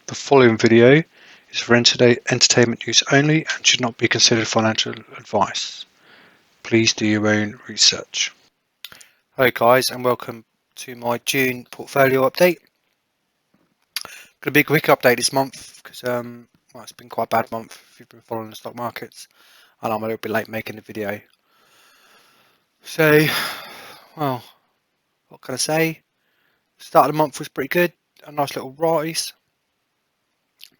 The following video is for entertainment use only and should not be considered financial advice. Please do your own research. Hi guys, and welcome to my June portfolio update. Going to be a quick update this month because it's been quite a bad month if you've been following the stock markets, and I'm a little bit late making the video. So, well, what can I say? Start of the month was pretty good, a nice little rise.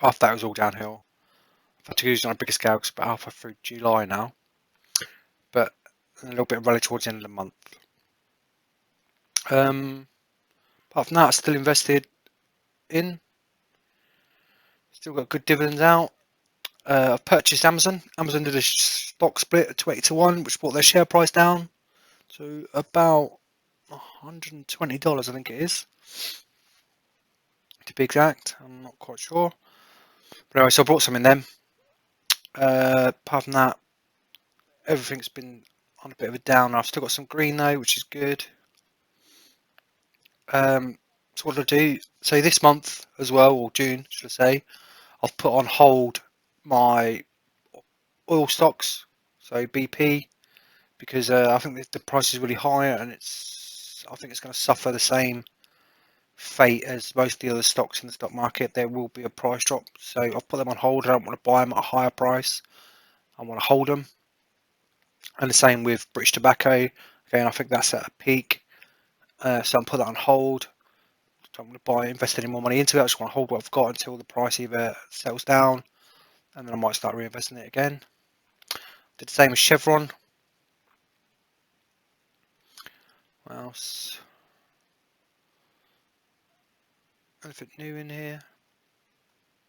After that, it was all downhill. I've had to use it on a bigger scale because it's about halfway through July now, but a little bit of rally towards the end of the month. Apart from that, still invested in, still got good dividends out. I've purchased Amazon. Amazon did a stock split at 20-1, which brought their share price down to about $120, I think it is, to be exact. I'm not quite sure. But anyway, so I brought some in them. Apart from that, everything's been on a bit of a downer. I've still got some green though, which is good. So what did I do? So this month as well, or June, should I say, I've put on hold my oil stocks, so BP, because I think the price is really high, and I think it's going to suffer the same fate as most of the other stocks in the stock market. There will be a price drop, so I've put them on hold. I don't want to buy them at a higher price. I want to hold them. And the same with British Tobacco. Again, I think that's at a peak, so I'm put that on hold. Don't want to invest any more money into it. I just want to hold what I've got until the price either settles down, and then I might start reinvesting it again. Did the same with Chevron. What else? Anything new in here?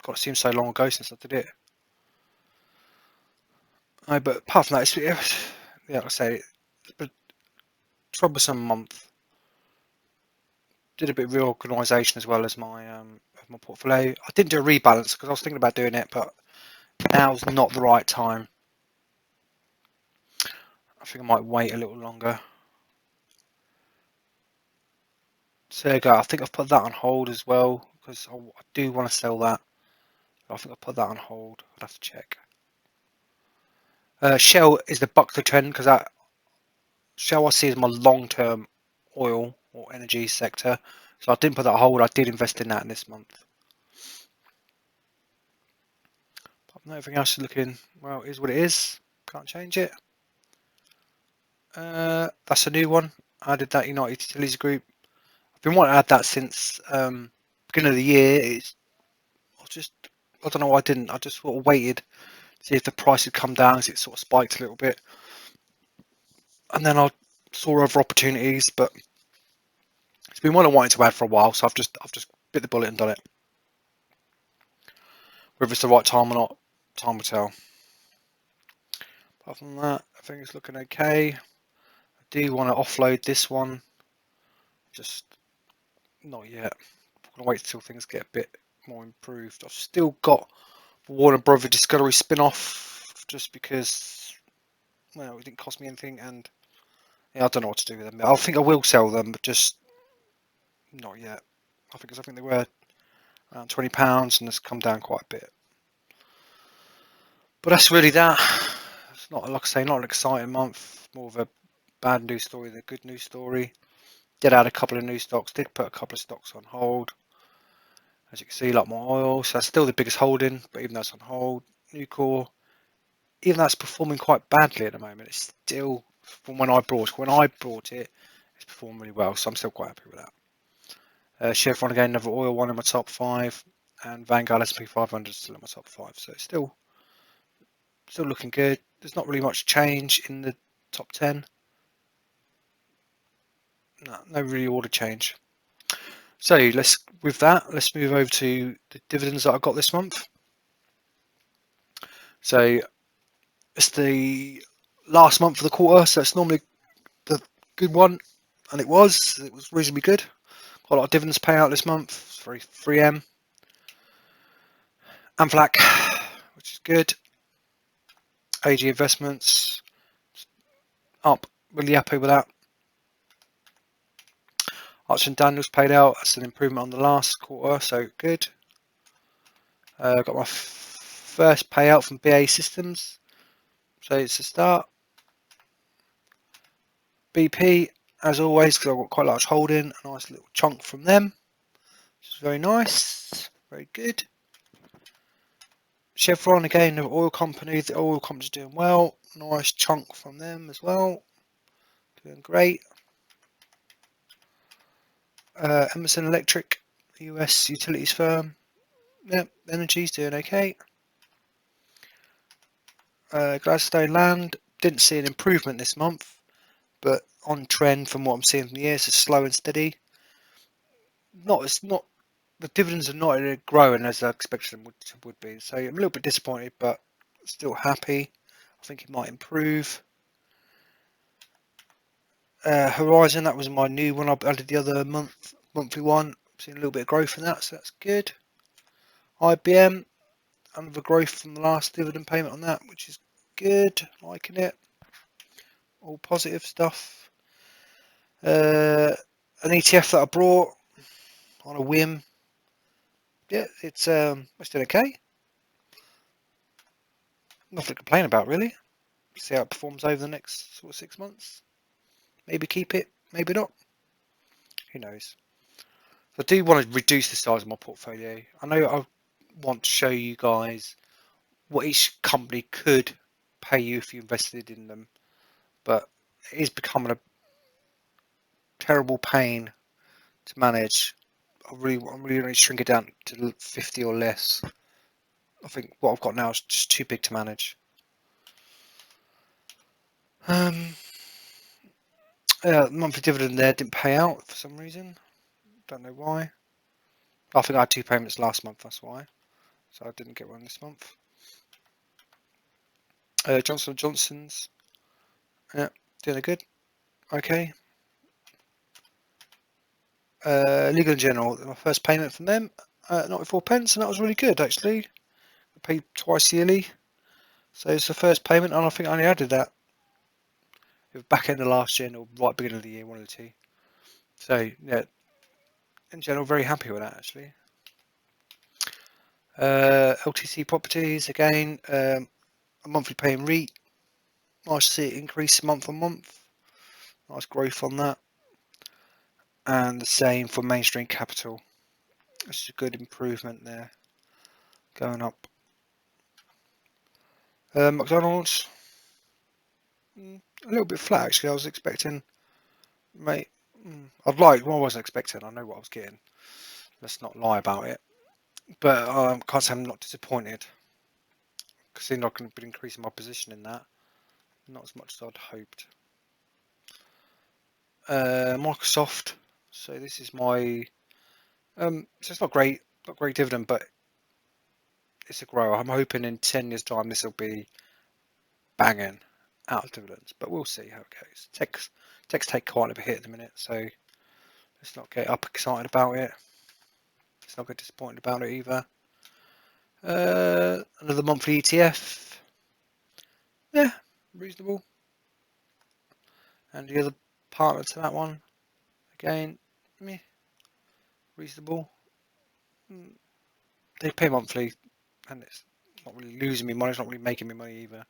God, it seems so long ago since I did it. No, but apart from that, yeah, like I say, it's a troublesome month. Did a bit of reorganisation as well as my portfolio. I didn't do a rebalance because I was thinking about doing it, but now's not the right time. I think I might wait a little longer. So there you go. I think I've put that on hold as well because I do want to sell that. I think I'll put that on hold. I'll have to check. Shell is the buckler trend because Shell I see as my long-term oil or energy sector. So I didn't put that on hold. I did invest in that in this month. But everything else is looking, well, it is what it is. Can't change it. That's a new one. I added that United Utilities Group. I've been wanting to add that since beginning of the year. I don't know why I didn't. I just sort of waited to see if the price had come down as it sort of spiked a little bit. And then I saw other opportunities, but it's been one I wanted to add for a while, so I've just bit the bullet and done it. Whether it's the right time or not, time will tell. Apart from that, I think it's looking okay. I do want to offload this one, just not yet. I'm gonna wait until things get a bit more improved. I've still got the Warner Brother Discovery spin-off just because, well, it didn't cost me anything, and yeah, I don't know what to do with them. I think I will sell them, but just not yet. I think they were around £20 and it's come down quite a bit. But that's really that. It's not, like I say, not an exciting month. More of a bad news story than a good news story. Did add a couple of new stocks. Did put a couple of stocks on hold. As you can see, like my oil. So that's still the biggest holding, but even though it's on hold, Nucor, even though it's performing quite badly at the moment, it's still, from when I bought it, it's performed really well. So I'm still quite happy with that. Chevron again, another oil one in my top 5, and Vanguard S&P 500 still in my top 5. So it's still looking good. There's not really much change in the top 10. No really order change. So let's move over to the dividends that I got this month. So it's the last month of the quarter, so it's normally the good one, and it was reasonably good. Got a lot of dividends pay out this month. It's very 3M. Amflac, which is good. AG Investments up, really happy with that. Archer & Daniels paid out. That's an improvement on the last quarter, so good. Got my first payout from BA Systems, so it's a start. BP, as always, because I've got quite a large holding, a nice little chunk from them, which is very nice, very good. Chevron, again, the oil company, the oil company's doing well, nice chunk from them as well, doing great. Emerson Electric, US utilities firm, yep, energy's doing okay. Gladstone Land, didn't see an improvement this month, but on trend from what I'm seeing from the years, it's slow and steady. It's not the dividends are not really growing as I expected them would be. So I'm a little bit disappointed, but still happy. I think it might improve. Horizon, that was my new one. I added the other monthly one. Seen a little bit of growth in that, so that's good. IBM, another growth from the last dividend payment on that, which is good. Liking it. All positive stuff. An ETF that I brought on a whim. Yeah, it's doing okay. Nothing to complain about really. See how it performs over the next sort of 6 months. Maybe keep it, maybe not. Who knows? I do want to reduce the size of my portfolio. I know I want to show you guys what each company could pay you if you invested in them, but it is becoming a terrible pain to manage. I'm really going to shrink it down to 50 or less. I think what I've got now is just too big to manage. Monthly dividend there didn't pay out for some reason. Don't know why. I think I had 2 payments last month, that's why. So I didn't get one this month. Johnson & Johnson's, yeah, doing good. Okay. Legal & General, my first payment from them, 94 pence, and that was really good actually. I paid twice yearly. So it's the first payment, and I think I only added that back end of last year or right beginning of the year, one of the two. So yeah, in general, very happy with that actually. LTC Properties again, a monthly paying REIT. Nice to see it increase month on month. Nice growth on that. And the same for Mainstream Capital. This is a good improvement there, going up. McDonald's, a little bit flat actually. I was expecting, mate. Well, I wasn't expecting. I know what I was getting. Let's not lie about it. But can't say I'm not disappointed, because they're not going to be increasing my position in that. Not as much as I'd hoped. Microsoft. So this is my. So it's not great dividend, but it's a grower. I'm hoping in 10 years' time this will be banging out of dividends, but we'll see how it goes. Techs take quite a bit hit at the minute, so let's not get up excited about it. Let's not get disappointed about it either. Another monthly ETF, yeah, reasonable. And the other partner to that one, again, meh, reasonable. They pay monthly, and it's not really losing me money. It's not really making me money either.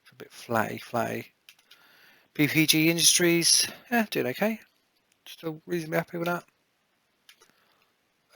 It's a bit flatty. PPG Industries, yeah, doing okay. Still reasonably happy with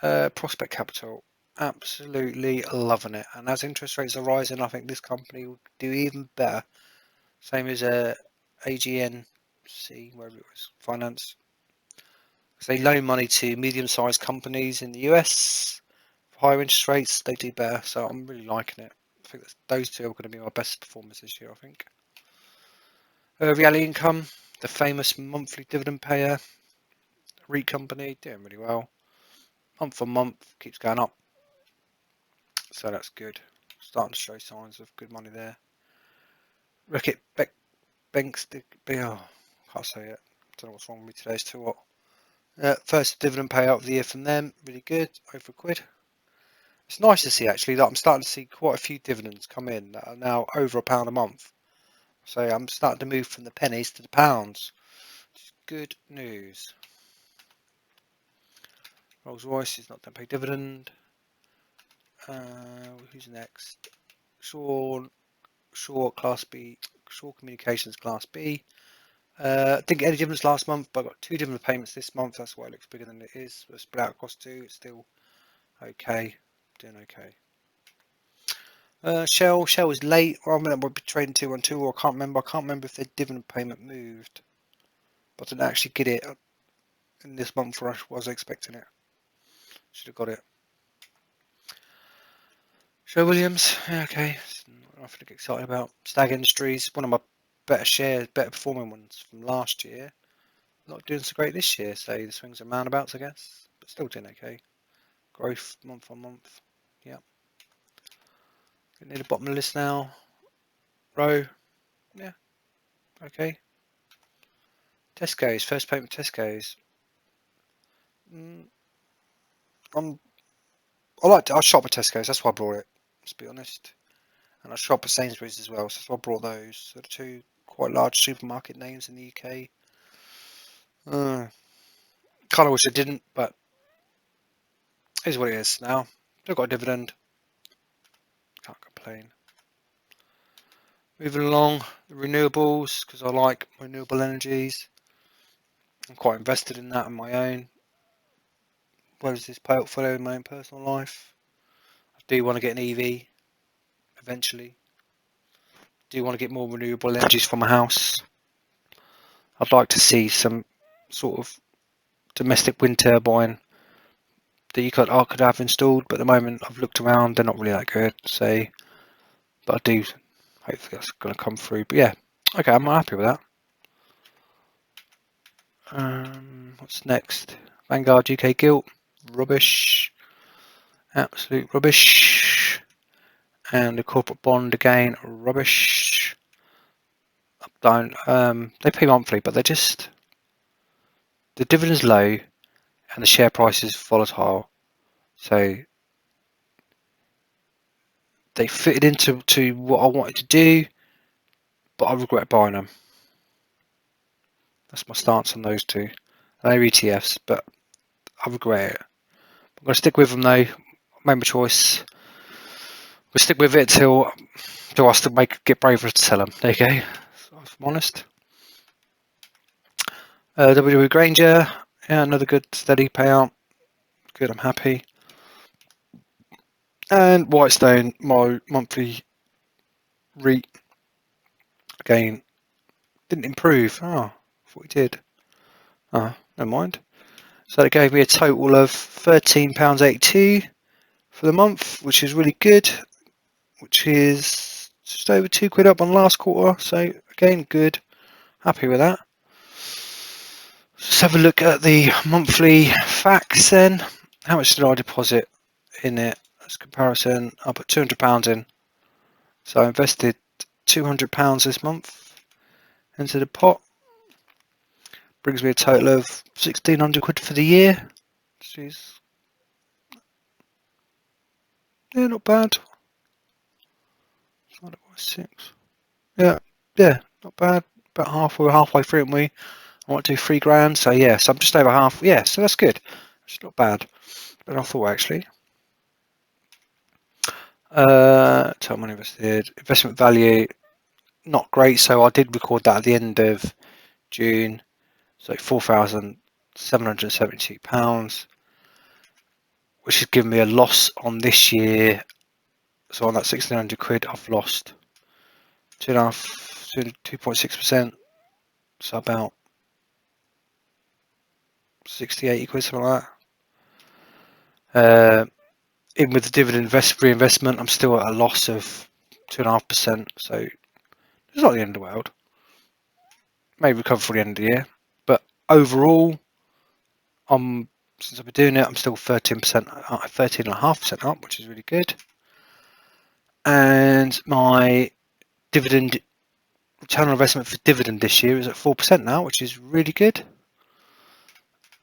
that. Prospect Capital, absolutely loving it. And as interest rates are rising, I think this company will do even better. Same as AGNC, wherever it was, finance. Because they loan money to medium-sized companies in the US. For higher interest rates, they do better. So I'm really liking it. I think those two are going to be my best performers this year, I think. Reality Income, the famous monthly dividend payer, REIT company, doing really well. Month on month, keeps going up. So that's good. Starting to show signs of good money there. Ricket Banks, oh, can't say it. Don't know what's wrong with me today. It's too hot. First dividend payout of the year from them, really good, over £1. It's nice to see actually that I'm starting to see quite a few dividends come in that are now over £1 a month. So I'm starting to move from the pennies to the pounds. It's good news. Rolls Royce is not going to pay dividend. Who's next? Shaw Class B, Shaw Communications Class B. Didn't get any dividends last month, but I got 2 dividend payments this month. That's why it looks bigger than it is. But split out across 2, it's still okay, doing okay. Shell was late, or I mean, I might be trading 212, or I can't remember. I can't remember if their dividend payment moved, but I didn't actually get it in this month, or I was expecting it. Should have got it. Show Williams, yeah, okay. Nothing to get excited about. Stag Industries, one of my better shares, better performing ones from last year. Not doing so great this year, so the swings and roundabouts, I guess, but still doing okay. Growth month on month. Yeah. Getting near the bottom of the list now. Row, yeah, okay. Tesco's, first payment Tesco's. I shop at Tesco's, that's why I brought it, let's be honest. And I shop at Sainsbury's as well, so that's why I brought those. So the 2 quite large supermarket names in the UK. Kind of wish I didn't, but it is what it is now. Still got a dividend. Can't complain. Moving along, the renewables, because I like renewable energies. I'm quite invested in that on my own. Where is this portfolio in my own personal life? I do want to get an EV eventually. Do want to get more renewable energies for my house. I'd like to see some sort of domestic wind turbine that I could have installed, but at the moment I've looked around, they're not really that good. So, but I do hopefully that's going to come through. But yeah, okay, I'm happy with that. What's next? Vanguard UK Gilt, rubbish, absolute rubbish. And the corporate bond again, rubbish. Up down. They pay monthly, but they're just the dividend's low and the share price is volatile. So they fitted into what I wanted to do, but I regret buying them. That's my stance on those 2. They're ETFs, but I regret it. I'm going to stick with them though. I made my choice. We'll stick with it till I still get braver to sell them. There you go. So, if I'm honest. W. Granger, yeah, another good steady payout. Good, I'm happy. And Whitestone, my monthly REIT, again, didn't improve. Oh, I thought we did. Oh, never mind. So that gave me a total of £13.82 for the month, which is really good. Which is just over £2 up on last quarter. So again, good. Happy with that. Let's have a look at the monthly facts then. How much did I deposit in it? As comparison, I put £200 in. So I invested £200 this month into the pot. Brings me a total of £1,600 for the year. Which is, yeah, not bad. Yeah, not bad. About halfway through, and I want to do £3,000. So yeah, so I'm just over half. Yeah, so that's good. It's not bad. But I thought actually. Total money invested. Investment value, not great. So I did record that at the end of June. So £4,772, which has given me a loss on this year. So on that £1,600, I've lost 2.6%. So about £60-80, something like that. In with the dividend reinvestment, I'm still at a loss of 2.5%. So it's not the end of the world. Maybe recover for the end of the year, but overall, since I've been doing it, I'm still 13.5% up, which is really good. And my dividend return on investment for dividend this year is at 4% now, which is really good.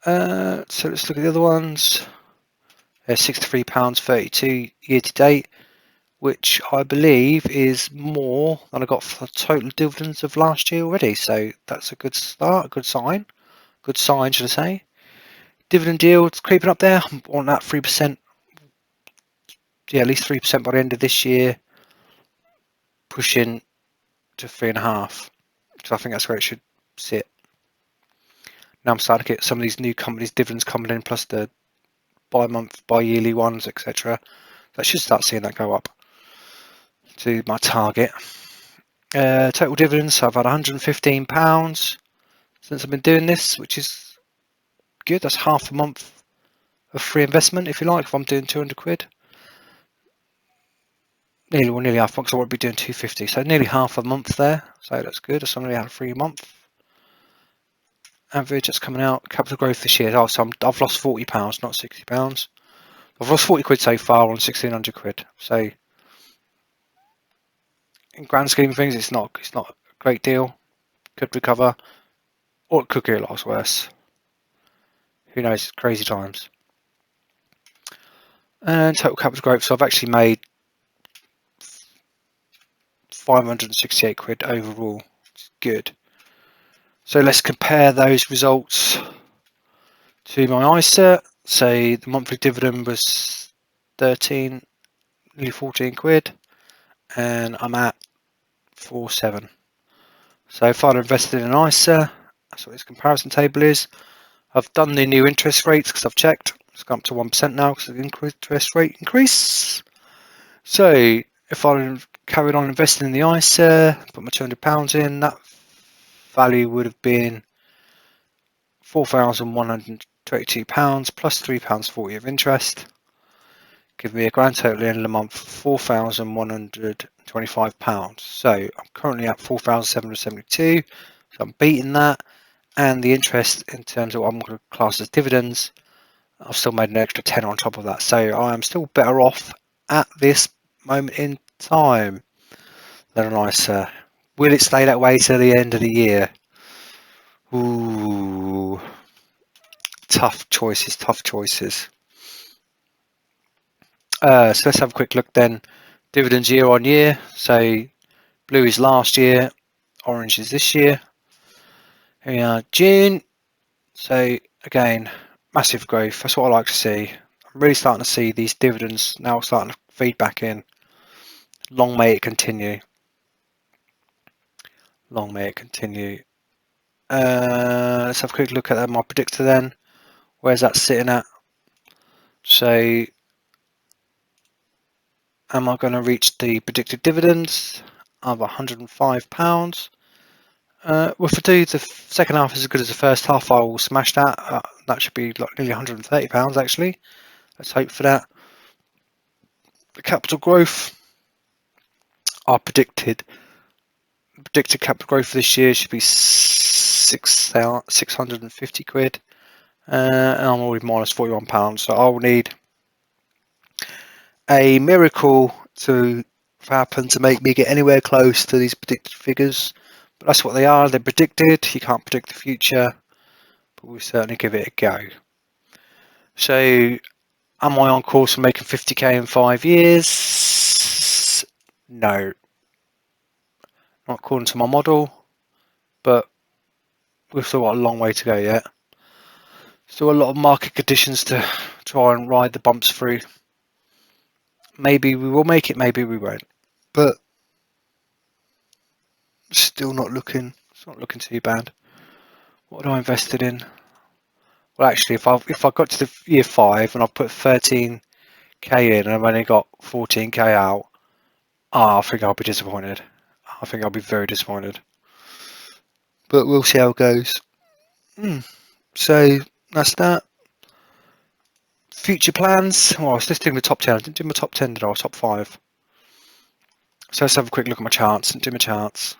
So let's look at the other ones. £63.32 year to date, which I believe is more than I got for the total dividends of last year already. So that's a good start, a good sign. Good sign, should I say. Dividend yield creeping up there. I want that 3%. at least 3% by the end of this year, pushing to 3.5%. So I think that's where it should sit. Now I'm starting to get some of these new companies' dividends coming in, plus the bi-month, bi-yearly ones, etc. I should start seeing that go up to my target. Total dividends, so I've had £115 since I've been doing this, which is good. That's half a month of free investment, if you like, if I'm doing 200 quid. Nearly half a month, because I won't be doing 250, so nearly half a month there. So that's good. That's only had a free month. Average that's coming out. Capital growth this year. Oh, so I've lost £40, not £60. I've lost 40 quid so far on 1600 quid. So in grand scheme of things, it's not a great deal. Could recover, or it could get a lot worse. Who knows? Crazy times. And total capital growth. So I've actually made 568 quid overall. It's good. So let's compare those results to my ISA. So the monthly dividend was 13, nearly 14 quid, and I'm at 4.7. So if I'd invested in an ISA, that's what this comparison table is. I've done the new interest rates because I've checked. It's gone up to 1% now because of the interest rate increase. So if I carried on investing in the ISA, put my £200 in, that value would have been £4,122 plus £3.40 of interest. Give me a grand total at the end of the month £4,125. So I'm currently at 4,772. So I'm beating that, and the interest in terms of what I'm going to class as dividends, I've still made an extra 10 on top of that. So I am still better off at this moment in time than an ISA. Will it stay that way till the end of the year? Ooh, tough choices, tough choices. So let's have a quick look then. Dividends year on year. So blue is last year, orange is this year. Here we are, June. So again, massive growth. That's what I like to see. I'm really starting to see these dividends now starting to feed back in. Long may it continue. Long may it continue. Let's have a quick look at my predictor then. Where's that sitting at? So am I going to reach the predicted dividends of £105? Well, if I do the second half as good as the first half, I will smash that. That should be like nearly £130 actually. Let's hope for that. The capital growth, our predicted capital growth for this year should be 650 quid. And I'm already minus £41, so I'll need a miracle to happen to make me get anywhere close to these predicted figures. But that's what they are. They're predicted. You can't predict the future, but we'll certainly give it a go. So am I on course for making 50k in 5 years? No, not according to my model, but we've still got a long way to go yet. Still a lot of market conditions to try and ride the bumps through. Maybe we will make it, maybe we won't. But still not looking, it's not looking too bad. What have I invested in? Well, actually, if I got to the year 5 and I put 13k in and I've only got 14k out, I think I'll be disappointed. I think I'll be very disappointed. But we'll see how it goes. So that's that. Future plans. Well, I was just doing the top 10. I didn't do my top 10, did I? Top 5. So let's have a quick look at my charts. Didn't do my charts.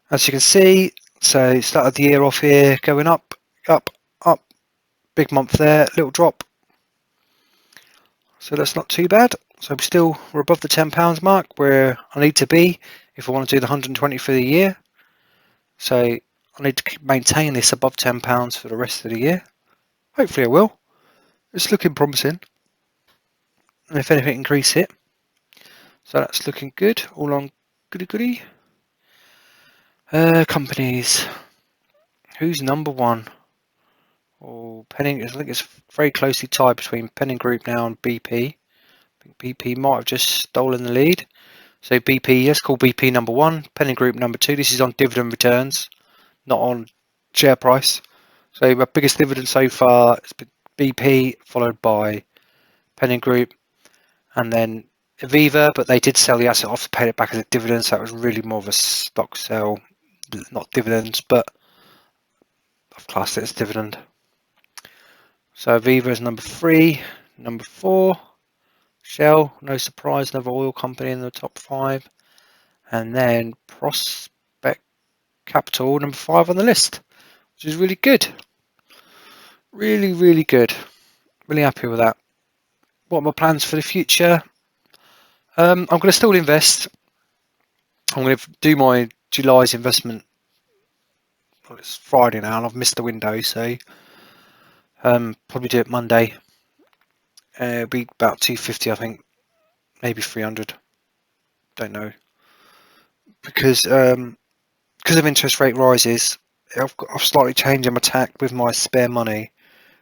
As you can see, so started the year off here, going up, up, up. Big month there, little drop. So that's not too bad. So we're above the £10 mark where I need to be if I want to do the 120 for the year. So I need to maintain this above £10 for the rest of the year. Hopefully I will. It's looking promising. And if anything, increase it. So that's looking good. All on goody. Companies. Who's number one? Oh, Penning. I think it's very closely tied between Penning Group now and BP. BP might have just stolen the lead. So BP, let's call BP number 1, Penny Group number 2. This is on dividend returns, not on share price. So my biggest dividend so far has been BP, followed by Penny Group, and then Aviva, but they did sell the asset off to pay it back as a dividend, so it was really more of a stock sell, not dividends, but I've classed it as dividend. So Aviva is number 3, number 4, Shell, no surprise, another oil company in the top 5, and then Prospect Capital, number 5 on the list, which is really good. Really, really good. Really happy with that. What are my plans for the future? I'm going to still invest. I'm going to do my July's investment. Well, it's Friday now and I've missed the window, so probably do it Monday. It'll be about 250, I think, maybe 300. Don't know, because of interest rate rises. I've slightly changed my tack with my spare money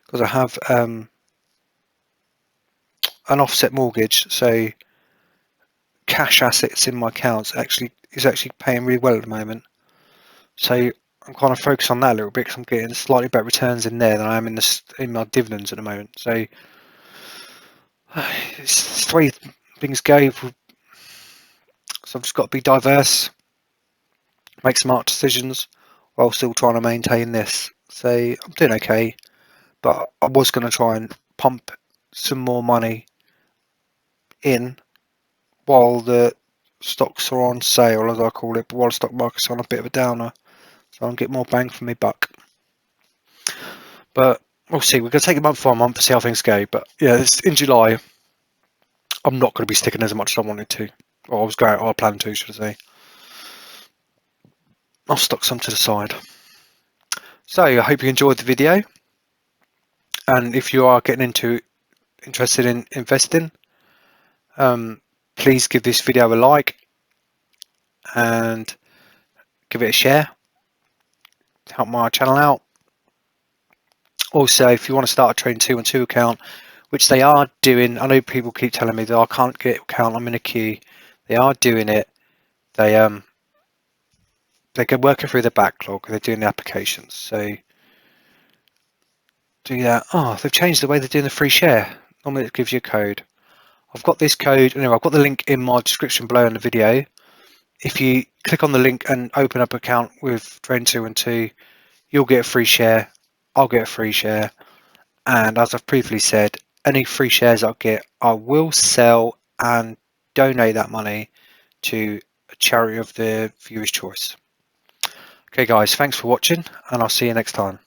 because I have an offset mortgage, so cash assets in my accounts is actually paying really well at the moment. So I'm kind of focused on that a little bit because I'm getting slightly better returns in there than I am in my dividends at the moment. So it's the way things go. So I've just got to be diverse, make smart decisions while still trying to maintain this. So I'm doing okay, but I was going to try and pump some more money in while the stocks are on sale, as I call it, but while the stock market's on a bit of a downer, so I can get more bang for my buck. But we'll see. We're going to take it month by month to see how things go. But yeah, it's in July. I'm not going to be sticking as much as I wanted to. Or I planned to, should I say. I'll stock some to the side. So I hope you enjoyed the video. And if you are getting interested in investing, please give this video a like and give it a share to help my channel out. Also, if you want to start a Trading 212 account, which they are doing, I know people keep telling me that I can't get an account, I'm in a queue. They are doing it. They're working through the backlog. They're doing the applications. So do that. Oh, they've changed the way they're doing the free share. Normally it gives you a code. I've got this code. Anyway, I've got the link in my description below in the video. If you click on the link and open up an account with Trading 212, you'll get a free share. I'll get a free share. And as I've previously said, any free shares I get, I will sell and donate that money to a charity of the viewer's choice. Okay guys, thanks for watching and I'll see you next time.